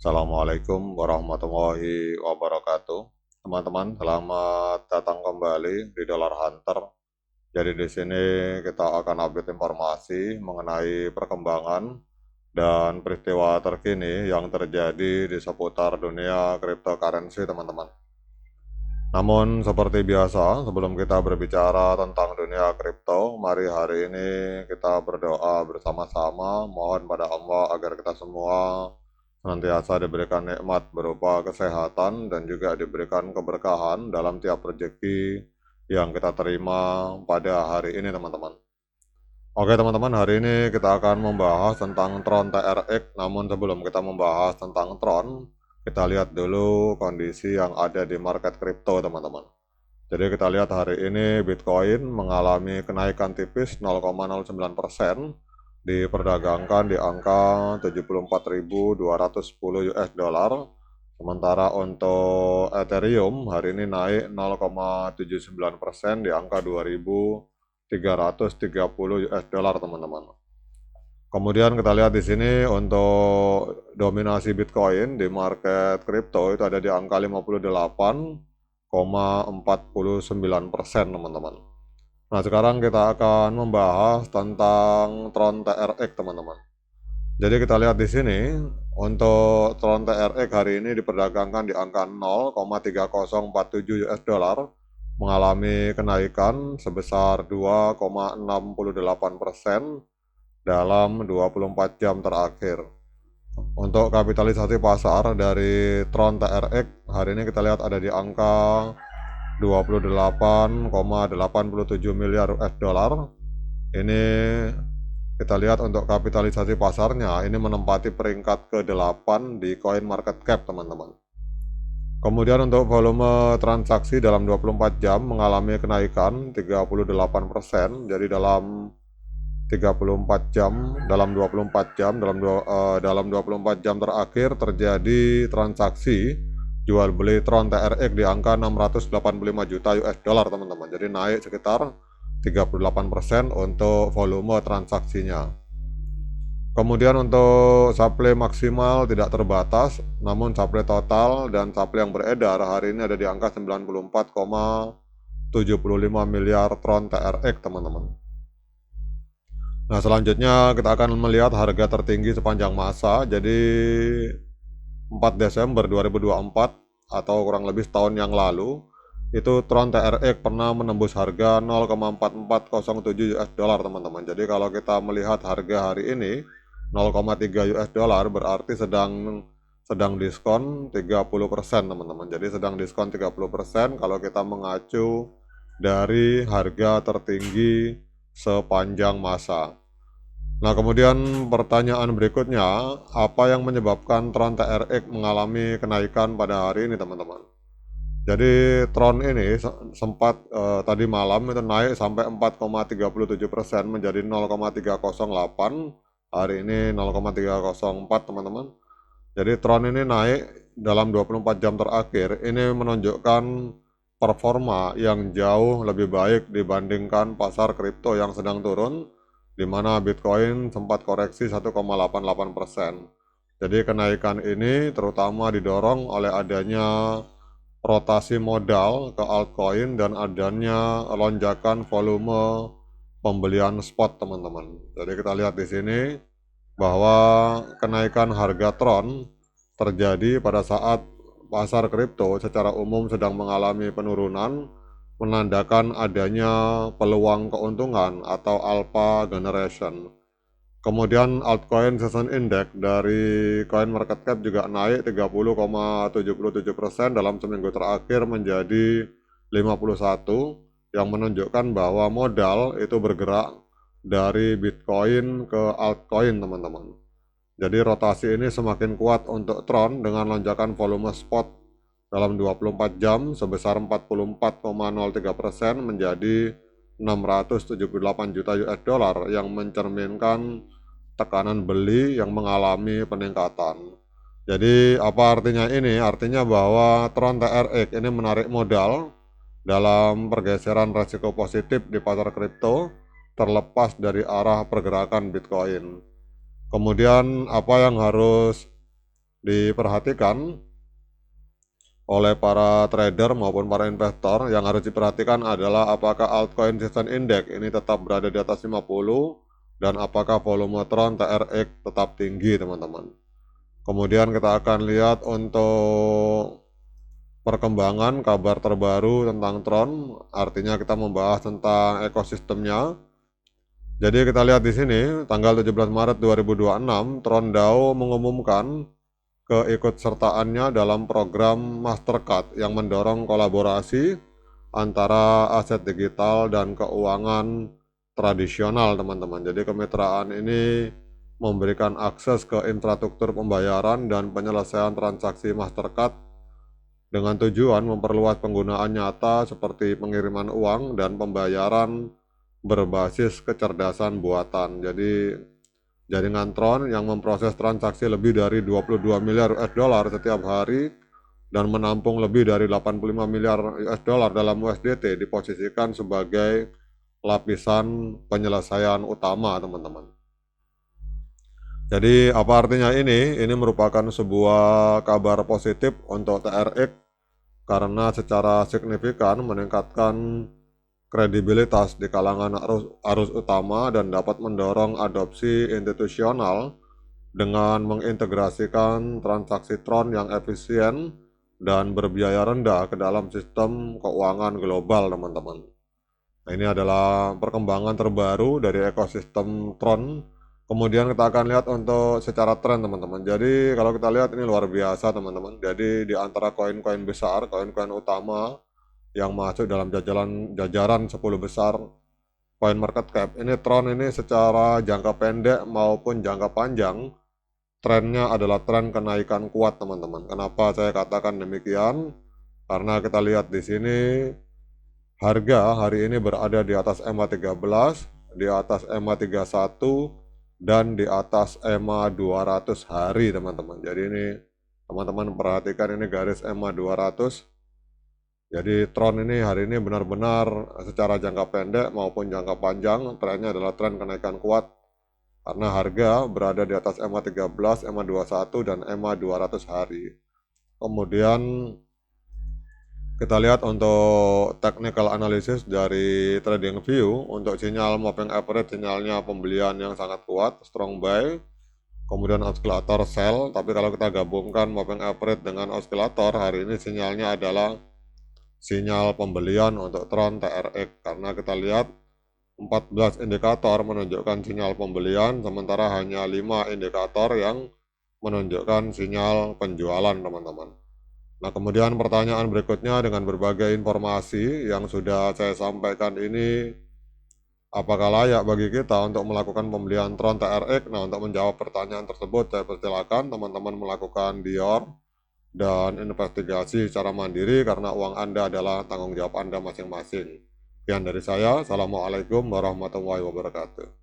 Assalamualaikum warahmatullahi wabarakatuh. Teman-teman, selamat datang kembali di Dollar Hunter. Jadi di sini kita akan update informasi mengenai perkembangan dan peristiwa terkini yang terjadi di seputar dunia cryptocurrency, teman-teman. Namun seperti biasa, sebelum kita berbicara tentang dunia kripto, mari hari ini kita berdoa bersama-sama, mohon pada Allah agar kita semua senantiasa diberikan nikmat berupa kesehatan dan juga diberikan keberkahan dalam tiap rezeki yang kita terima pada hari ini, teman-teman. Oke teman-teman, hari ini kita akan membahas tentang Tron TRX. Namun sebelum kita membahas tentang Tron, kita lihat dulu kondisi yang ada di market kripto, teman-teman. Jadi kita lihat hari ini Bitcoin mengalami kenaikan tipis 0,09%, diperdagangkan di angka 74.210 US dollar. Sementara untuk Ethereum hari ini naik 0,79% di angka 2.330 US dollar, teman-teman. Kemudian kita lihat di sini untuk dominasi Bitcoin di market kripto itu ada di angka 58,49%, teman-teman. Nah, sekarang kita akan membahas tentang Tron TRX, teman-teman. Jadi kita lihat di sini untuk Tron TRX hari ini diperdagangkan di angka 0,3047 US dollar, mengalami kenaikan sebesar 2,68% dalam 24 jam terakhir. Untuk kapitalisasi pasar dari Tron TRX hari ini kita lihat ada di angka 28,87 miliar US dollar. Ini kita lihat untuk kapitalisasi pasarnya ini menempati peringkat ke-8 di Coin Market Cap, teman-teman. Kemudian untuk volume transaksi dalam 24 jam mengalami kenaikan 38%. Jadi dalam 34 jam, dalam 24 jam, dalam 24 jam terakhir terjadi transaksi jual beli Tron TRX di angka 685 juta US dollar, teman-teman. Jadi naik sekitar 38% untuk volume transaksinya. Kemudian untuk supply maksimal tidak terbatas, namun supply total dan supply yang beredar hari ini ada di angka 94,75 miliar Tron TRX, teman-teman. Nah, selanjutnya kita akan melihat harga tertinggi sepanjang masa. Jadi 4 Desember 2024 atau kurang lebih setahun yang lalu, itu Tron TRX pernah menembus harga 0,4407 US dollar, teman-teman. Jadi kalau kita melihat harga hari ini 0,3 US dollar berarti sedang diskon 30%, teman-teman. Jadi sedang diskon 30% kalau kita mengacu dari harga tertinggi sepanjang masa. Nah, kemudian pertanyaan berikutnya, apa yang menyebabkan Tron TRX mengalami kenaikan pada hari ini, teman-teman? Jadi Tron ini sempat tadi malam itu naik sampai 4,37% menjadi 0,308, hari ini 0,304, teman-teman. Jadi Tron ini naik dalam 24 jam terakhir, ini menunjukkan performa yang jauh lebih baik dibandingkan pasar kripto yang sedang turun, di mana Bitcoin sempat koreksi 1,88%. Jadi kenaikan ini terutama didorong oleh adanya rotasi modal ke altcoin dan adanya lonjakan volume pembelian spot, teman-teman. Jadi kita lihat di sini bahwa kenaikan harga Tron terjadi pada saat pasar kripto secara umum sedang mengalami penurunan, menandakan adanya peluang keuntungan atau alpha generation. Kemudian altcoin season index dari coin market cap juga naik 30,77% dalam seminggu terakhir menjadi 51, yang menunjukkan bahwa modal itu bergerak dari Bitcoin ke altcoin, teman-teman. Jadi rotasi ini semakin kuat untuk Tron dengan lonjakan volume spot dalam 24 jam sebesar 44,03% menjadi 678 juta US dollar, yang mencerminkan tekanan beli yang mengalami peningkatan. Jadi apa artinya ini? Artinya bahwa Tron TRX ini menarik modal dalam pergeseran resiko positif di pasar kripto terlepas dari arah pergerakan Bitcoin. Kemudian apa yang harus diperhatikan oleh para trader maupun para investor. Yang harus diperhatikan adalah apakah altcoin season index ini tetap berada di atas 50 dan apakah volume Tron TRX tetap tinggi, teman-teman. Kemudian kita akan lihat untuk perkembangan kabar terbaru tentang Tron, artinya kita membahas tentang ekosistemnya. Jadi kita lihat di sini tanggal 17 Maret 2026 Tron DAO mengumumkan keikutsertaannya dalam program Mastercard yang mendorong kolaborasi antara aset digital dan keuangan tradisional, teman-teman. Jadi kemitraan ini memberikan akses ke infrastruktur pembayaran dan penyelesaian transaksi Mastercard dengan tujuan memperluas penggunaan nyata seperti pengiriman uang dan pembayaran berbasis kecerdasan buatan. Jadi jaringan Tron yang memproses transaksi lebih dari 22 miliar US dollar setiap hari dan menampung lebih dari 85 miliar US dollar dalam USDT diposisikan sebagai lapisan penyelesaian utama, teman-teman. Jadi apa artinya ini? Ini merupakan sebuah kabar positif untuk TRX karena secara signifikan meningkatkan kredibilitas di kalangan arus utama dan dapat mendorong adopsi institusional dengan mengintegrasikan transaksi Tron yang efisien dan berbiaya rendah ke dalam sistem keuangan global, teman-teman. Nah, ini adalah perkembangan terbaru dari ekosistem Tron. Kemudian kita akan lihat untuk secara tren, teman-teman. Jadi kalau kita lihat ini luar biasa, teman-teman. Jadi di antara koin-koin besar, koin-koin utama yang masuk dalam jajaran 10 besar coin market cap, ini Tron ini secara jangka pendek maupun jangka panjang trennya adalah tren kenaikan kuat, teman-teman. Kenapa saya katakan demikian? Karena kita lihat di sini harga hari ini berada di atas EMA 13, di atas EMA 31, dan di atas EMA 200 hari, teman-teman. Jadi ini teman-teman perhatikan ini garis EMA 200. Jadi Tron ini hari ini benar-benar secara jangka pendek maupun jangka panjang trennya adalah tren kenaikan kuat karena harga berada di atas EMA 13, EMA 21, dan EMA 200 hari. Kemudian kita lihat untuk technical analysis dari TradingView untuk sinyal moving average, sinyalnya pembelian yang sangat kuat, strong buy. Kemudian oscillator sell, tapi kalau kita gabungkan moving average dengan oscillator, hari ini sinyalnya adalah sinyal pembelian untuk Tron TRX karena kita lihat 14 indikator menunjukkan sinyal pembelian, sementara hanya 5 indikator yang menunjukkan sinyal penjualan, teman-teman. Nah, kemudian pertanyaan berikutnya dengan berbagai informasi yang sudah saya sampaikan ini, apakah layak bagi kita untuk melakukan pembelian Tron TRX? Nah, untuk menjawab pertanyaan tersebut, saya persilakan teman-teman melakukan dior dan investigasi secara mandiri karena uang Anda adalah tanggung jawab Anda masing-masing. Sekian dari saya. Assalamualaikum warahmatullahi wabarakatuh.